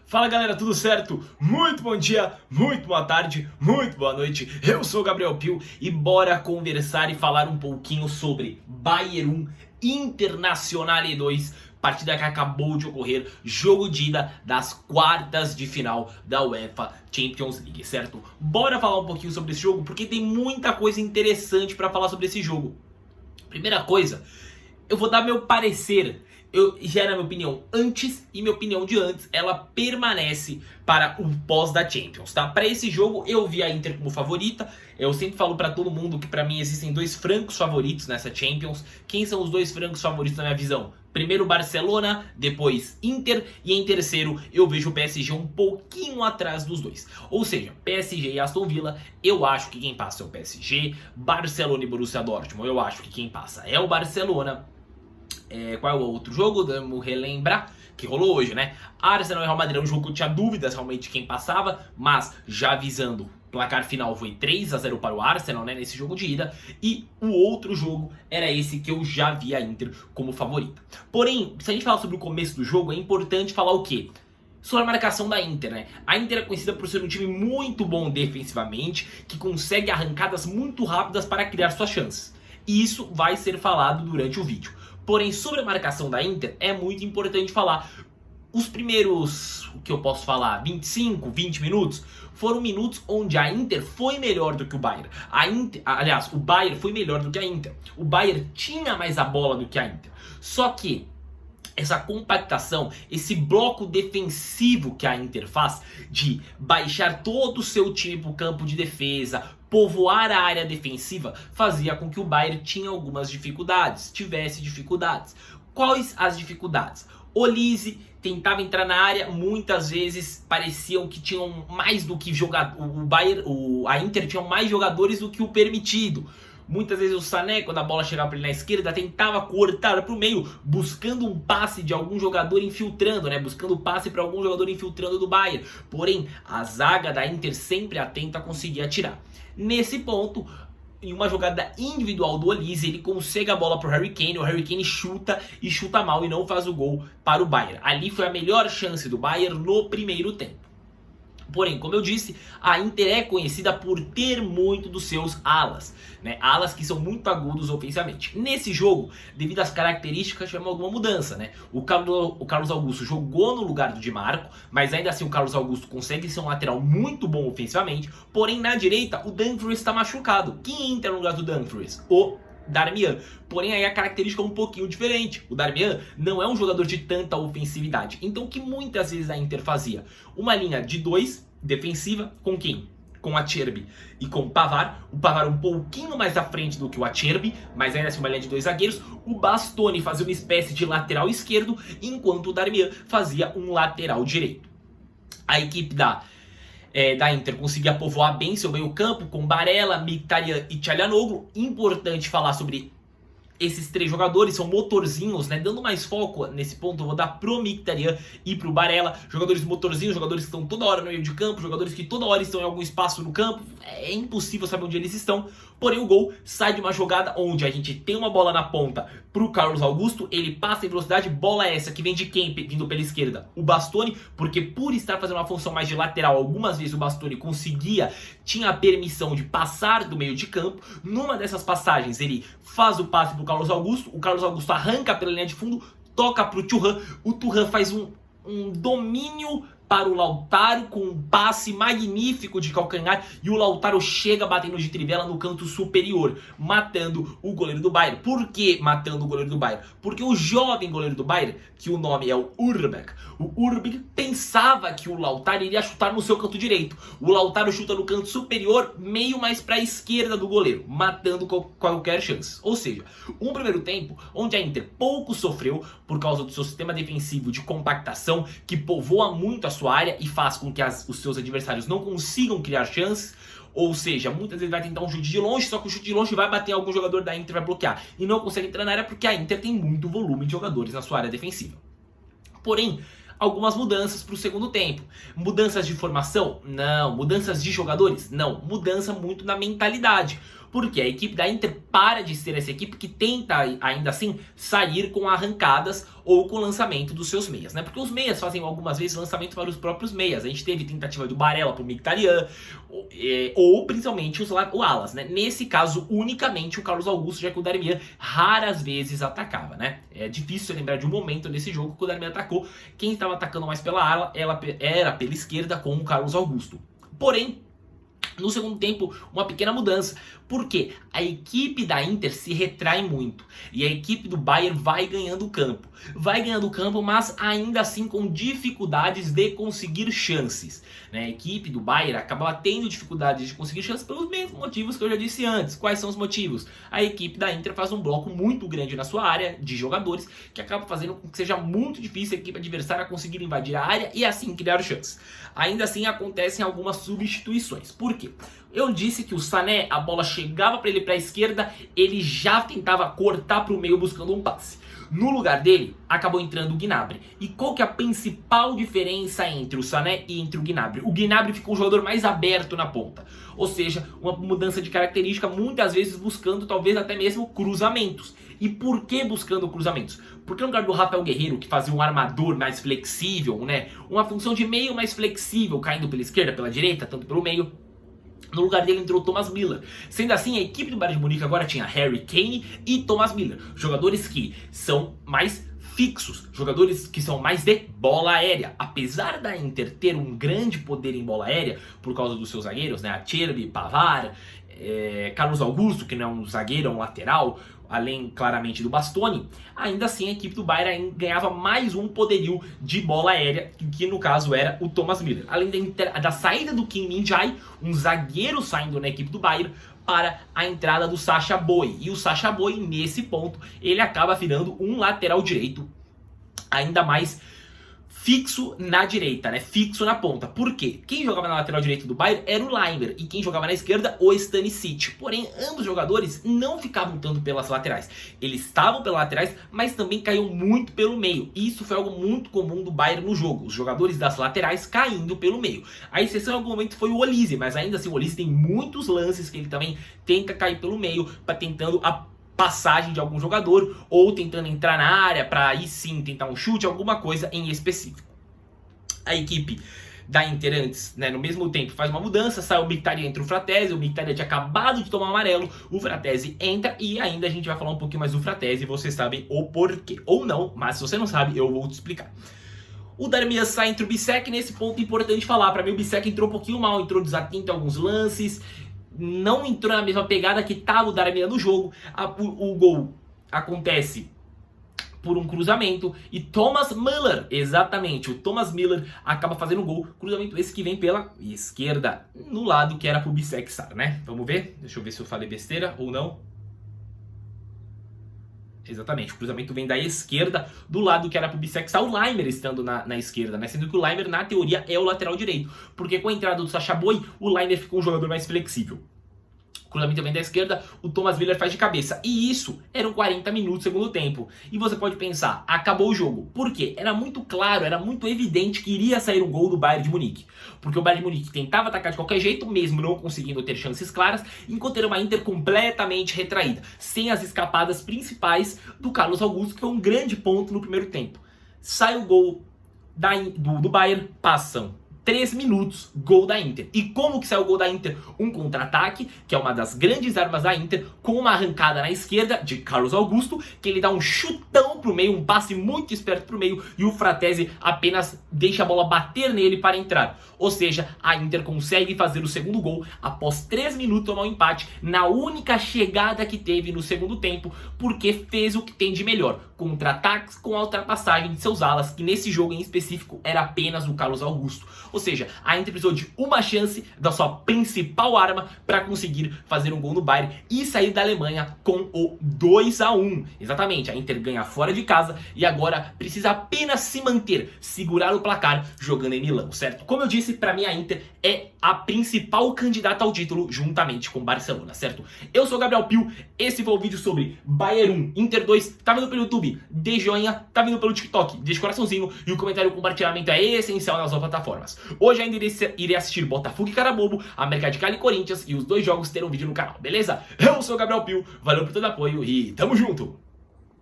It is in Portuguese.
Fala galera, tudo certo? Muito bom dia, muito boa tarde, muito boa noite. Eu sou o Gabriel Pio e bora conversar e falar um pouquinho sobre Bayern 1, Internazionale 2, partida que acabou de ocorrer, jogo de ida das quartas de final da UEFA Champions League, certo? Bora falar um pouquinho sobre esse jogo porque tem muita coisa interessante para falar sobre esse jogo. Primeira coisa, eu vou dar meu parecer. Já era minha opinião antes e minha opinião de antes, ela permanece para o pós da Champions, tá? Para esse jogo eu vi a Inter como favorita. Eu sempre falo para todo mundo que para mim existem dois francos favoritos nessa Champions. Quem são os dois francos favoritos na minha visão? Primeiro Barcelona, depois Inter e em terceiro eu vejo o PSG um pouquinho atrás dos dois. Ou seja, PSG e Aston Villa, eu acho que quem passa é o PSG. Barcelona e Borussia Dortmund, eu acho que quem passa é o Barcelona. Qual é o outro jogo? Vamos relembrar que rolou hoje, né? Arsenal e Real Madrid é um jogo que eu tinha dúvidas realmente quem passava, mas já avisando, o placar final foi 3-0 para o Arsenal, né, nesse jogo de ida, e o outro jogo era esse que eu já vi a Inter como favorita. Porém, se a gente falar sobre o começo do jogo, é importante falar o quê? Sobre a marcação da Inter, né? A Inter é conhecida por ser um time muito bom defensivamente, que consegue arrancadas muito rápidas para criar suas chances. E isso vai ser falado durante o vídeo. Porém, sobre a marcação da Inter, é muito importante falar. Os primeiros, o que eu posso falar, 25, 20 minutos, foram minutos onde a Inter foi melhor do que o Bayern. Aliás, o Bayern foi melhor do que a Inter. O Bayern tinha mais a bola do que a Inter. Só que essa compactação, esse bloco defensivo que a Inter faz de baixar todo o seu time para o campo de defesa, povoar a área defensiva, fazia com que o Bayern tivesse dificuldades. Quais as dificuldades? Olise tentava entrar na área, muitas vezes pareciam que tinham mais do que jogador. A Inter tinha mais jogadores do que o permitido. Muitas vezes o Sané, quando a bola chegava para ele na esquerda, tentava cortar para o meio, buscando um passe de algum jogador infiltrando, né? Buscando passe para algum jogador infiltrando do Bayern. Porém, a zaga da Inter sempre atenta a conseguir atirar. Nesse ponto, em uma jogada individual do Olise, ele consegue a bola para o Harry Kane. O Harry Kane chuta e chuta mal e não faz o gol para o Bayern. Ali foi a melhor chance do Bayern no primeiro tempo. Porém, como eu disse, a Inter é conhecida por ter muito dos seus alas, né? Alas que são muito agudos ofensivamente. Nesse jogo, devido às características, tivemos alguma mudança, né? O Carlos Augusto jogou no lugar do Di Marco, mas ainda assim o Carlos Augusto consegue ser um lateral muito bom ofensivamente. Porém, na direita, o Dumfries está machucado. Quem entra no lugar do Dumfries? O Darmian. Porém, aí a característica é um pouquinho diferente. O Darmian não é um jogador de tanta ofensividade. Então, o que muitas vezes a Inter fazia? Uma linha de 2 defensiva com quem? Com a Acerbi e com o Pavard. O Pavard um pouquinho mais à frente do que o Acerbi, mas ainda assim uma linha de 2 zagueiros. O Bastoni fazia uma espécie de lateral esquerdo, enquanto o Darmian fazia um lateral direito. A equipe da Inter conseguia povoar bem seu meio campo com Barella, Mkhitaryan e Çalhanoğlu. Importante falar sobre esses três jogadores, são motorzinhos, né? Dando mais foco nesse ponto, eu vou dar pro Mkhitaryan e pro Barella. Jogadores motorzinhos, jogadores que estão toda hora no meio de campo, jogadores que toda hora estão em algum espaço no campo. É impossível saber onde eles estão. Porém, o gol sai de uma jogada onde a gente tem uma bola na ponta pro Carlos Augusto, ele passa em velocidade, bola essa que vem de quem vindo pela esquerda? O Bastoni, porque por estar fazendo uma função mais de lateral, algumas vezes o Bastoni tinha a permissão de passar do meio de campo. Numa dessas passagens, ele faz o passe pro Carlos Augusto, o Carlos Augusto arranca pela linha de fundo, toca pro Thuram, o Thuram faz um domínio para o Lautaro com um passe magnífico de calcanhar e o Lautaro chega batendo de trivela no canto superior, matando o goleiro do Bayern. Por que matando o goleiro do Bayern? Porque o jovem goleiro do Bayern, que o nome é o Urbeck pensava que o Lautaro iria chutar no seu canto direito. O Lautaro chuta no canto superior, meio mais para a esquerda do goleiro, matando qualquer chance. Ou seja, um primeiro tempo onde a Inter pouco sofreu por causa do seu sistema defensivo de compactação, que povoa muito a sua área e faz com que os seus adversários não consigam criar chances. Ou seja, muitas vezes vai tentar um chute de longe, só que o chute de longe vai bater em algum jogador da Inter, vai bloquear e não consegue entrar na área porque a Inter tem muito volume de jogadores na sua área defensiva. Porém, algumas mudanças para o segundo tempo. Mudanças de formação? Não. Mudanças de jogadores? Não. Mudança muito na mentalidade. porque a equipe da Inter para de ser essa equipe que tenta ainda assim sair com arrancadas ou com o lançamento dos seus meias, né? Porque os meias fazem algumas vezes lançamento para os próprios meias. A gente teve tentativa do Barella pro Mkhitaryan, ou principalmente o alas, né? Nesse caso, unicamente o Carlos Augusto, já que o Darmian raras vezes atacava, né? É difícil lembrar de um momento nesse jogo que o Darmian atacou. Quem estava atacando mais pela ala era pela esquerda com o Carlos Augusto. Porém, no segundo tempo, uma pequena mudança, porque a equipe da Inter se retrai muito e a equipe do Bayern vai ganhando campo. Vai ganhando campo, mas ainda assim com dificuldades de conseguir chances, né? A equipe do Bayern acaba tendo dificuldades de conseguir chances pelos mesmos motivos que eu já disse antes. Quais são os motivos? A equipe da Inter faz um bloco muito grande na sua área de jogadores, que acaba fazendo com que seja muito difícil a equipe adversária conseguir invadir a área e assim criar chances. Ainda assim acontecem algumas substituições. Por quê? Eu disse que o Sané, a bola chegava para ele para a esquerda, ele já tentava cortar para o meio buscando um passe. No lugar dele, acabou entrando o Gnabry. E qual que é a principal diferença entre o Sané e entre o Gnabry? O Gnabry ficou um jogador mais aberto na ponta. Ou seja, uma mudança de característica, muitas vezes buscando talvez até mesmo cruzamentos. E por que buscando cruzamentos? Porque no lugar do Rafael Guerreiro, que fazia um armador mais flexível, né? Uma função de meio mais flexível, caindo pela esquerda, pela direita, tanto pelo meio. No lugar dele entrou Thomas Müller. Sendo assim, a equipe do Bayern de Munique agora tinha Harry Kane e Thomas Müller. Jogadores que são mais fixos, jogadores que são mais de bola aérea. Apesar da Inter ter um grande poder em bola aérea, por causa dos seus zagueiros, né? Acerbi, Pavard, Carlos Augusto, que não é um zagueiro, é um lateral, além claramente do Bastoni, ainda assim a equipe do Bayern ganhava mais um poderio de bola aérea, que no caso era o Thomas Müller. Além da saída do Kim Min-jae, um zagueiro saindo na equipe do Bayern, para a entrada do Sacha Boey. E o Sacha Boey, nesse ponto, ele acaba virando um lateral direito ainda mais fixo na direita, né? Fixo na ponta. Por quê? Quem jogava na lateral direita do Bayern era o Leimer e quem jogava na esquerda, o Stanisic. Porém, ambos jogadores não ficavam tanto pelas laterais. Eles estavam pelas laterais, mas também caíam muito pelo meio. Isso foi algo muito comum do Bayern no jogo. Os jogadores das laterais caindo pelo meio. A exceção em algum momento foi o Olise, mas ainda assim o Olise tem muitos lances que ele também tenta cair pelo meio, para tentando a passagem de algum jogador, ou tentando entrar na área para aí sim tentar um chute, alguma coisa em específico. A equipe da Inter antes, né, no mesmo tempo faz uma mudança, sai o Mkhitaryan, entra o Fratesi, o Mkhitaryan tinha acabado de tomar um amarelo, o Fratesi entra e ainda a gente vai falar um pouquinho mais do Fratesi, vocês sabem o porquê, ou não, mas se você não sabe, eu vou te explicar. O Darmian sai, entra o Bissek, nesse ponto importante falar, para mim o Bissek entrou um pouquinho mal, entrou desatento em alguns lances, não entrou na mesma pegada que estava o Darmian no jogo. O gol acontece por um cruzamento e Thomas Müller, exatamente, o Thomas Müller acaba fazendo um gol, cruzamento esse que vem pela esquerda, no lado que era pro Bissek estar, né? Vamos ver, deixa eu ver se eu falei besteira ou não. Exatamente, o cruzamento vem da esquerda, do lado que era pro Bissek, o Leimer estando na esquerda, né? Sendo que o Leimer, na teoria, é o lateral direito. Porque com a entrada do Sacha Boey, o Leimer ficou um jogador mais flexível. O cruzamento vem da esquerda, o Thomas Müller faz de cabeça. E isso eram 40 minutos do segundo tempo. E você pode pensar, acabou o jogo. Por quê? Era muito claro, era muito evidente que iria sair um gol do Bayern de Munique. Porque o Bayern de Munique tentava atacar de qualquer jeito, mesmo não conseguindo ter chances claras, enquanto era uma Inter completamente retraída, sem as escapadas principais do Carlos Augusto, que foi um grande ponto no primeiro tempo. Sai o gol do Bayern, passam 3 minutos, gol da Inter. E como que saiu o gol da Inter? Um contra-ataque, que é uma das grandes armas da Inter, com uma arrancada na esquerda de Carlos Augusto, que ele dá um chutão pro meio, um passe muito esperto pro meio, e o Fratesi apenas deixa a bola bater nele para entrar. Ou seja, a Inter consegue fazer o segundo gol após 3 minutos tomar um empate, na única chegada que teve no segundo tempo, porque fez o que tem de melhor, contra-ataques com a ultrapassagem de seus alas, que nesse jogo em específico era apenas o Carlos Augusto. Ou seja, a Inter precisou de uma chance da sua principal arma para conseguir fazer um gol no Bayern e sair da Alemanha com o 2-1. Exatamente, a Inter ganha fora de casa e agora precisa apenas se manter, segurar o placar jogando em Milão, certo? Como eu disse, para mim a Inter é a principal candidata ao título juntamente com o Barcelona, certo? Eu sou o Gabriel Pio, esse foi o vídeo sobre Bayern 1, Inter 2, tá vindo pelo YouTube, dê joinha, tá vindo pelo TikTok, deixa coraçãozinho e o comentário e o compartilhamento é essencial nas plataformas. Hoje ainda irei assistir Botafogo e Carabobo, América de Cali e Corinthians, e os dois jogos terão vídeo no canal, beleza? Eu sou o Gabriel Pio, valeu por todo o apoio e tamo junto!